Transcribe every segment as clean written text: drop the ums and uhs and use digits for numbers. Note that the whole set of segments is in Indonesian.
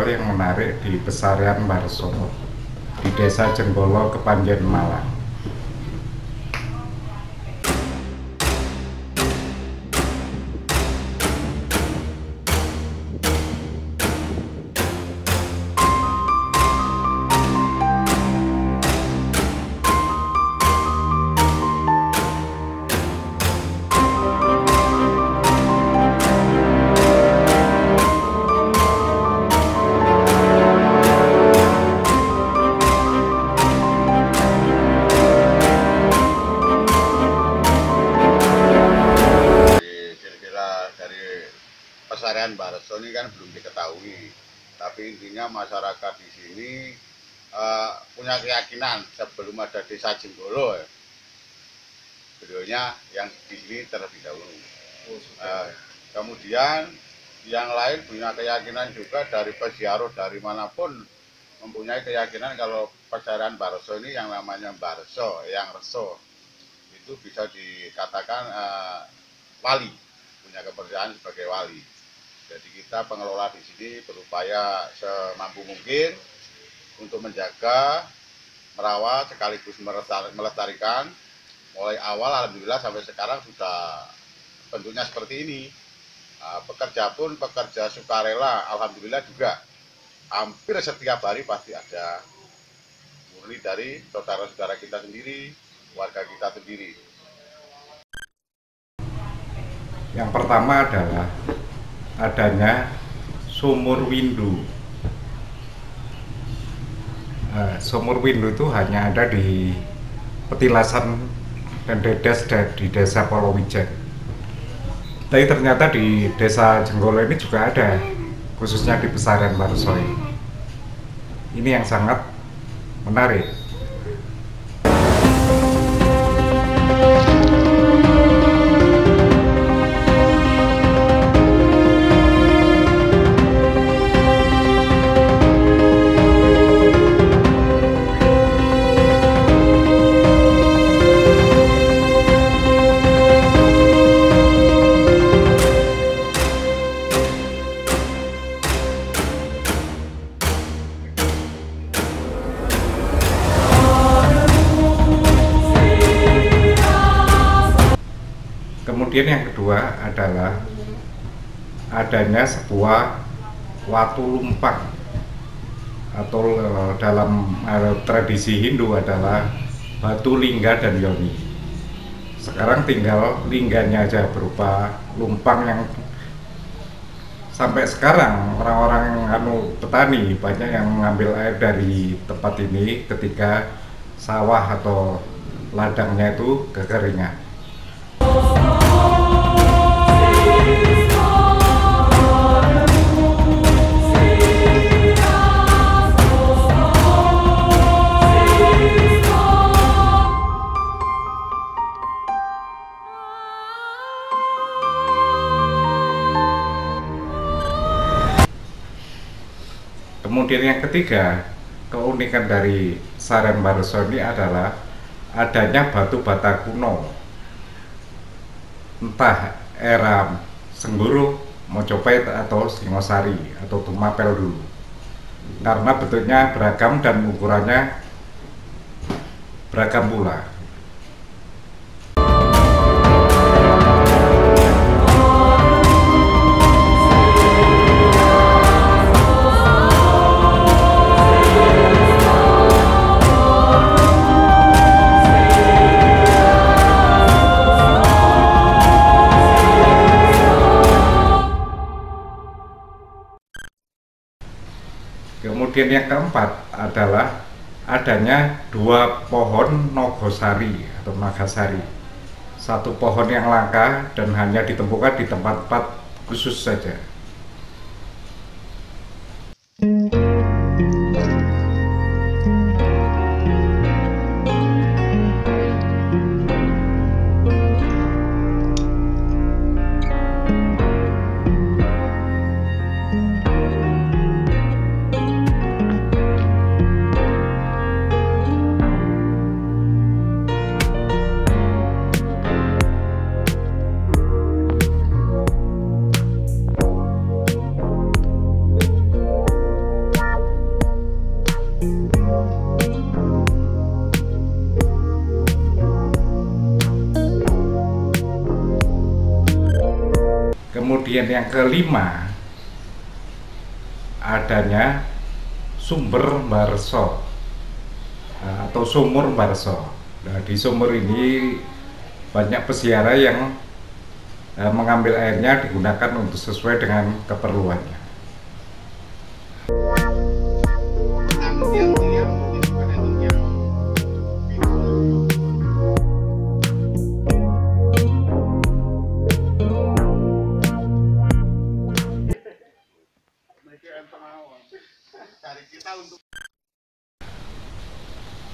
hal yang menarik di Pesarian Warsono di Desa Jenggolo, Kepanjen, Malang. Pesarian Barso ini kan belum diketahui, tapi intinya masyarakat di sini punya keyakinan sebelum ada Desa Jenggolo, videonya yang di sini terlebih dahulu. Kemudian yang lain punya keyakinan juga dari peziarah dari manapun mempunyai keyakinan kalau Pesarian Barso ini yang namanya Barso, yang reso itu bisa dikatakan wali, punya kepercayaan sebagai wali. Jadi kita pengelola di sini berupaya semampu mungkin untuk menjaga, merawat, sekaligus melestarikan. Mulai awal alhamdulillah sampai sekarang sudah bentuknya seperti ini. Pekerja pun pekerja sukarela, alhamdulillah juga hampir setiap hari pasti ada, murni dari saudara-saudara kita sendiri, warga kita sendiri. Yang pertama adalah adanya sumur windu. Sumur windu itu hanya ada di Petilasan dan Dedes di Desa Polowijen. Tapi ternyata di Desa Jenggolo ini juga ada, khususnya di Pesarian Warso. Ini yang sangat menarik. Kemudian yang kedua adalah adanya sebuah watu lumpang, atau dalam tradisi Hindu adalah batu lingga dan yoni. Sekarang tinggal lingganya aja berupa lumpang yang sampai sekarang orang-orang petani banyak yang mengambil air dari tempat ini ketika sawah atau ladangnya itu kekeringan. Kemudian yang ketiga, keunikan dari Pesarian Warso ini adalah adanya batu bata kuno, entah era Sengguru, Mojopahit atau Singosari atau Tumapel dulu, karena bentuknya beragam dan ukurannya beragam pula. Kemudian yang keempat adalah adanya dua pohon nogosari atau nagasari. Satu pohon yang langka dan hanya ditemukan di tempat-tempat khusus saja. Kemudian yang kelima, adanya sumber Mbarso atau sumur Mbarso. Nah, di sumur ini banyak peziarah yang mengambil airnya digunakan untuk sesuai dengan keperluannya.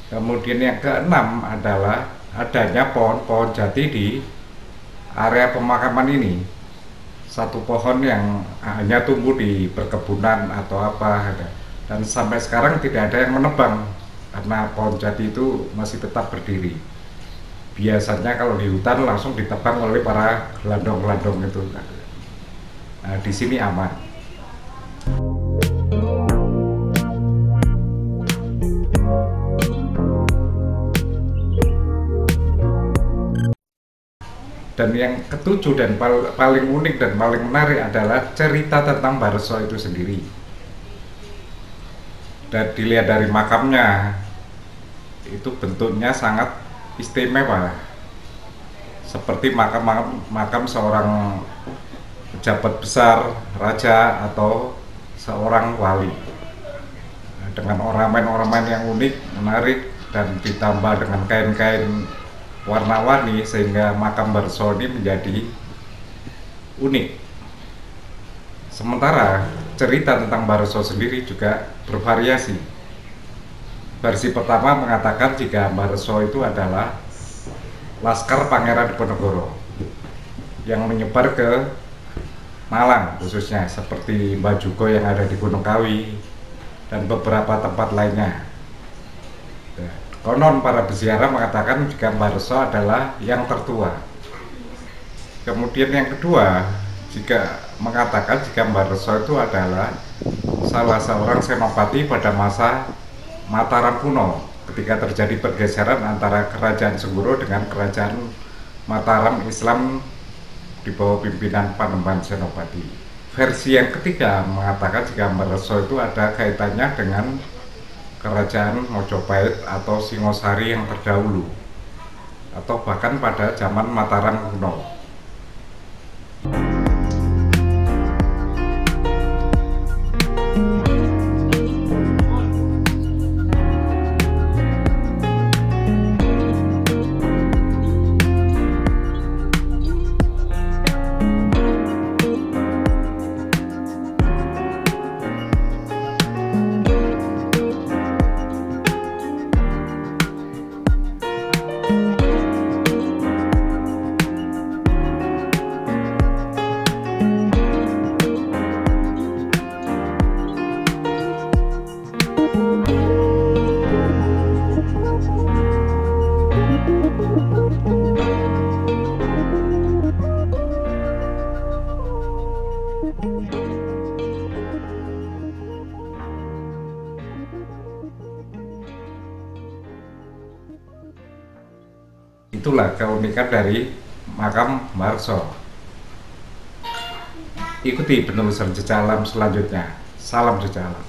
Kemudian yang keenam adalah adanya pohon-pohon jati di area pemakaman ini. Satu pohon yang hanya tumbuh di perkebunan atau apa, dan sampai sekarang tidak ada yang menebang karena pohon jati itu masih tetap berdiri. Biasanya kalau di hutan langsung ditebang oleh para gelandong-gelandong itu. Nah, di sini aman. Dan yang ketujuh dan paling unik dan paling menarik adalah cerita tentang Mbarso itu sendiri. Dan dilihat dari makamnya, itu bentuknya sangat istimewa, seperti makam seorang pejabat besar, raja atau seorang wali, dengan ornamen-ornamen yang unik, menarik, dan ditambah dengan kain-kain warna-warni sehingga makam Mbarso ini menjadi unik. Sementara cerita tentang Mbarso sendiri juga bervariasi. Versi pertama mengatakan jika Mbarso itu adalah laskar Pangeran Diponegoro yang menyebar ke Malang khususnya, seperti Mbajugo yang ada di Gunung Kawi dan beberapa tempat lainnya. Konon para peziarah mengatakan jika Mbarso adalah yang tertua. Kemudian yang kedua, mengatakan jika Mbarso itu adalah salah seorang senopati pada masa Mataram kuno, ketika terjadi pergeseran antara kerajaan Senggoro dengan kerajaan Mataram Islam di bawah pimpinan Panembahan Senopati. Versi yang ketiga mengatakan jika Mbarso itu ada kaitannya dengan kerajaan Mojopahit atau Singosari yang terdahulu, atau bahkan pada zaman Mataram kuno. Itulah keunikan dari makam Mbarso. Ikuti penelusuran jejak alam selanjutnya. Salam jejak alam.